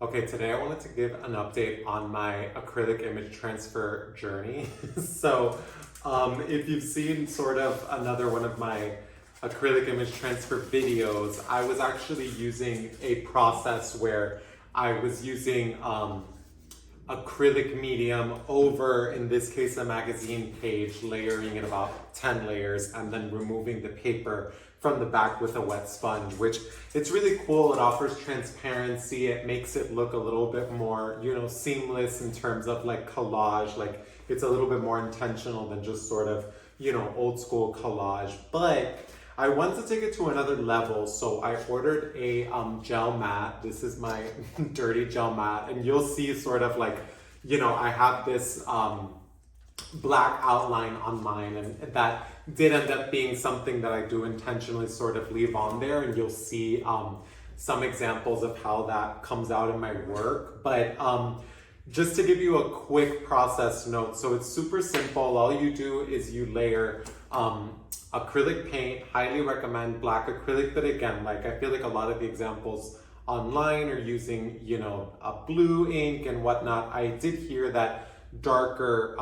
Okay, today I wanted to give an update on my acrylic image transfer journey. If you've seen sort of another one of my acrylic image transfer videos, I was actually using a process where I was using acrylic medium over, in this case, a magazine page, layering it about 10 layers, and then removing the paper from the back with a wet sponge, which it's really cool. It offers transparency. It makes it look a little bit more, seamless in terms of like collage. Like it's a little bit more intentional than just sort of, old school collage. But I want to take it to another level. So I ordered a gel mat. This is my dirty gel mat. And you'll see sort of like, I have this black outline on mine, and that did end up being something that I do intentionally sort of leave on there, and you'll see some examples of how that comes out in my work. But just to give you a quick process note, so it's super simple. All you do is you layer acrylic paint. Highly recommend black acrylic, but again, like I feel like a lot of the examples online are using, a blue ink and whatnot. I did hear that darker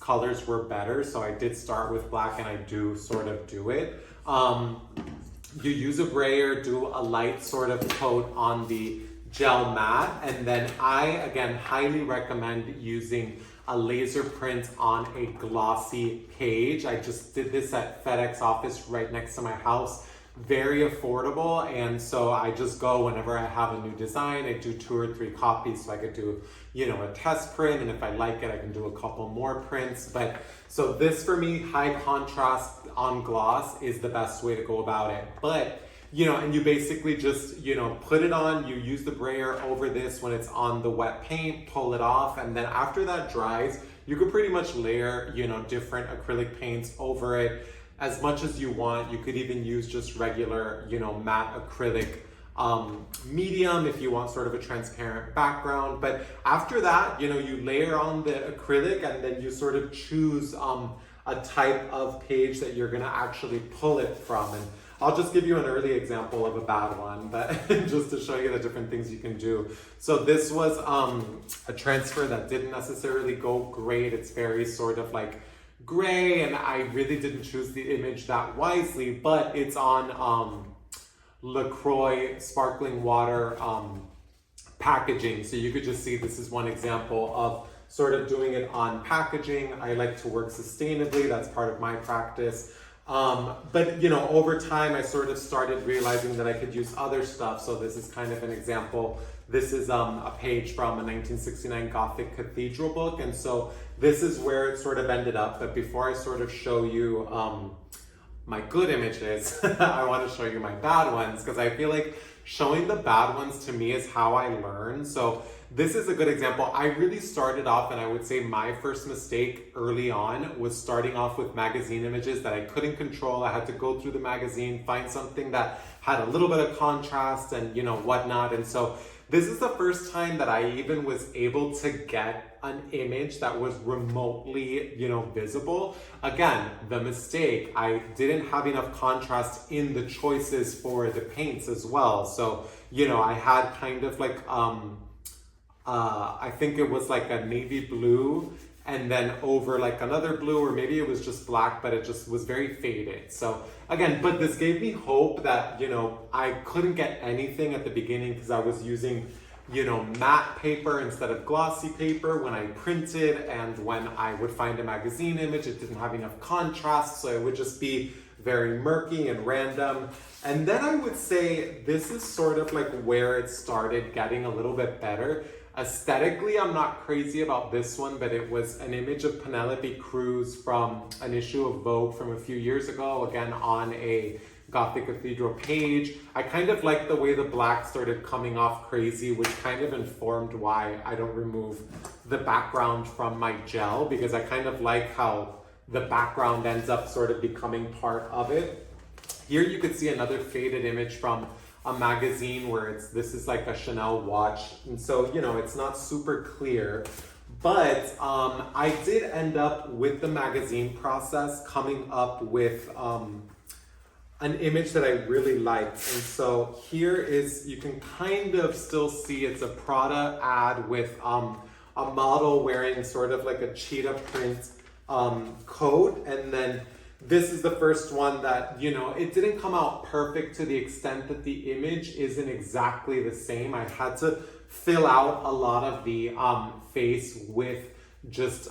colors were better, so I did start with black, and I do sort of do it. You use a brayer, do a light sort of coat on the gel mat, and then I, again, highly recommend using a laser print on a glossy page. I just did this at FedEx office right next to my house. Very affordable, and so I just go whenever I have a new design. I do 2 or 3 copies, so I could do a test print, and if I like it I can do a couple more prints. But so this, for me, high contrast on gloss is the best way to go about it. But and you basically just put it on, you use the brayer over this when it's on the wet paint, pull it off, and then after that dries, you could pretty much layer different acrylic paints over it as much as you want. You could even use just regular, matte acrylic medium if you want sort of a transparent background. But after that, you layer on the acrylic, and then you sort of choose a type of page that you're gonna actually pull it from. And I'll just give you an early example of a bad one, but just to show you the different things you can do. So this was a transfer that didn't necessarily go great. It's very sort of like gray, and I really didn't choose the image that wisely, but it's on LaCroix sparkling water packaging. So you could just see this is one example of sort of doing it on packaging. I like to work sustainably. That's part of my practice. But over time, I sort of started realizing that I could use other stuff. So this is kind of an example. This is a page from a 1969 Gothic cathedral book. And so this is where it sort of ended up. But before I sort of show you my good images, I want to show you my bad ones, because I feel like showing the bad ones to me is how I learn. So this is a good example. I really started off, and I would say my first mistake early on was starting off with magazine images that I couldn't control. I had to go through the magazine, find something that had a little bit of contrast and whatnot. And so this is the first time that I even was able to get an image that was remotely, visible. Again, the mistake, I didn't have enough contrast in the choices for the paints as well. So, I had kind of like, I think it was like a navy blue, and then over like another blue, or maybe it was just black, but it just was very faded. So again, but this gave me hope that, I couldn't get anything at the beginning because I was using, matte paper instead of glossy paper when I printed, and when I would find a magazine image, it didn't have enough contrast, so it would just be very murky and random. And then I would say this is sort of like where it started getting a little bit better. Aesthetically, I'm not crazy about this one, but it was an image of Penelope Cruz from an issue of Vogue from a few years ago, again on a Gothic cathedral page. I kind of like the way the black started coming off crazy, which kind of informed why I don't remove the background from my gel, because I kind of like how the background ends up sort of becoming part of it. Here you could see another faded image from a magazine where this is like a Chanel watch, and so it's not super clear, but I did end up with the magazine process coming up with an image that I really liked. And so here is, you can kind of still see it's a Prada ad with a model wearing sort of like a cheetah print coat. And then this is the first one that, you know, it didn't come out perfect to the extent that the image isn't exactly the same. I had to fill out a lot of the face with just,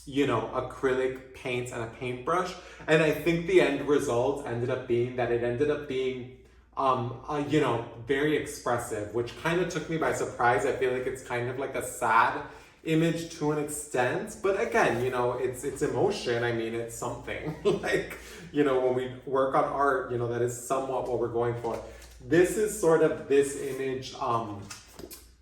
you know, acrylic paint and a paintbrush. And I think the end result ended up being that it ended up being, you know, very expressive, which kind of took me by surprise. I feel like it's kind of like a sad image to an extent, but again, you know, it's emotion. I mean, it's something like, you know, when we work on art, you know, that is somewhat what we're going for. This is sort of this image,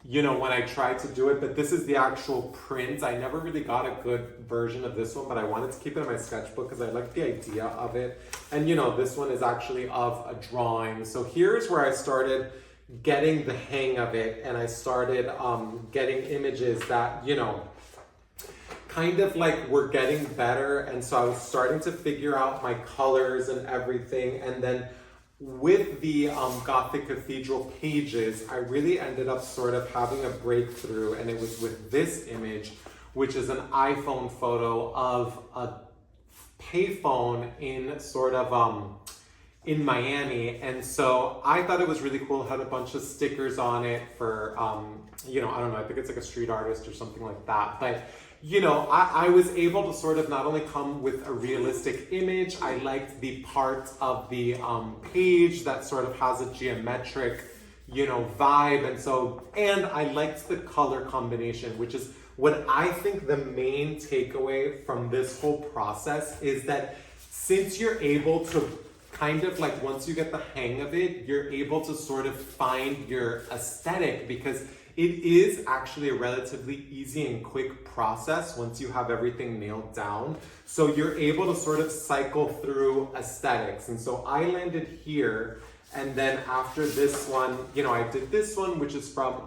you know, when I tried to do it, but this is the actual print. I never really got a good version of this one, but I wanted to keep it in my sketchbook because I like the idea of it. And, you know, this one is actually of a drawing. So here's where I started getting the hang of it, and I started getting images that, you know, kind of like were getting better. And so I was starting to figure out my colors and everything. And then with the Gothic Cathedral pages, I really ended up sort of having a breakthrough, and it was with this image, which is an iPhone photo of a payphone in sort of in Miami. And so I thought it was really cool. It had a bunch of stickers on it for, you know, I don't know, I think it's like a street artist or something like that. But, you know, I was able to sort of not only come with a realistic image, I liked the part of the page that sort of has a geometric, you know, vibe. And so, and I liked the color combination, which is what I think the main takeaway from this whole process is, that since you're able to kind of like, once you get the hang of it, you're able to sort of find your aesthetic, because it is actually a relatively easy and quick process once you have everything nailed down. So you're able to sort of cycle through aesthetics. And so I landed here, and then after this one, you know, I did this one, which is from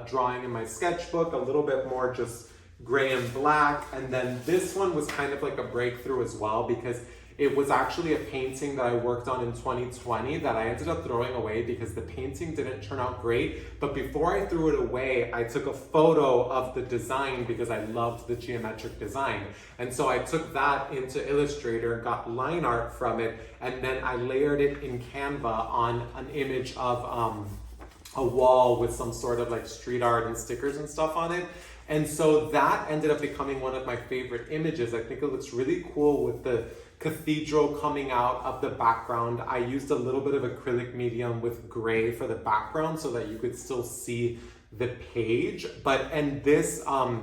drawing in my sketchbook, a little bit more just gray and black. And then this one was kind of like a breakthrough as well, because it was actually a painting that I worked on in 2020 that I ended up throwing away because the painting didn't turn out great. But before I threw it away, I took a photo of the design because I loved the geometric design. And so I took that into Illustrator, got line art from it, and then I layered it in Canva on an image of a wall with some sort of like street art and stickers and stuff on it. And so that ended up becoming one of my favorite images. I think it looks really cool with the cathedral coming out of the background. I used a little bit of acrylic medium with gray for the background so that you could still see the page. And this, I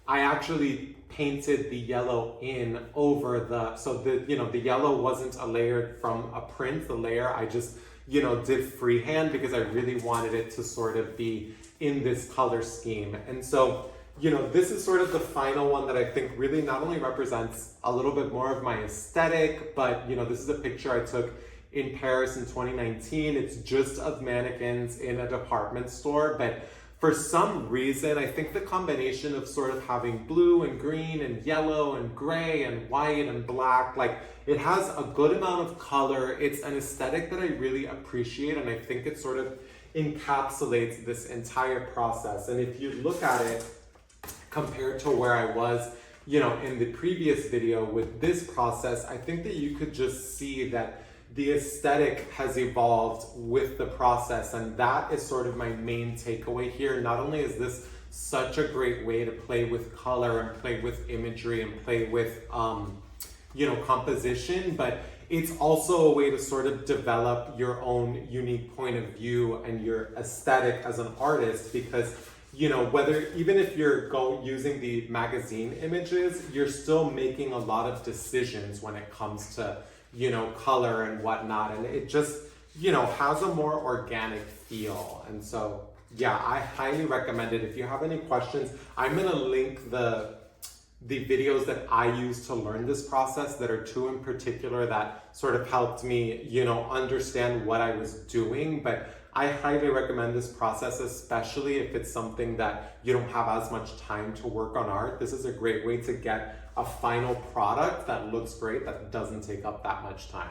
actually painted the yellow in over so the yellow wasn't a layer from a print. The layer I just, you know, did freehand because I really wanted it to sort of be in this color scheme. And so, you know, this is sort of the final one that I think really not only represents a little bit more of my aesthetic, but, you know, this is a picture I took in Paris in 2019. It's just of mannequins in a department store, but for some reason, I think the combination of sort of having blue and green and yellow and gray and white and black, like it has a good amount of color. It's an aesthetic that I really appreciate, and I think it sort of encapsulates this entire process. And if you look at it, compared to where I was, you know, in the previous video with this process, I think that you could just see that the aesthetic has evolved with the process. And that is sort of my main takeaway here. Not only is this such a great way to play with color and play with imagery and play with, you know, composition, but it's also a way to sort of develop your own unique point of view and your aesthetic as an artist, because, you know, even if you're using the magazine images, you're still making a lot of decisions when it comes to, you know, color and whatnot. And it just, you know, has a more organic feel. And so, yeah, I highly recommend it. If you have any questions, I'm going to link the videos that I use to learn this process. That are two in particular that sort of helped me, you know, understand what I was doing. But I highly recommend this process, especially if it's something that you don't have as much time to work on art. This is a great way to get a final product that looks great, that doesn't take up that much time.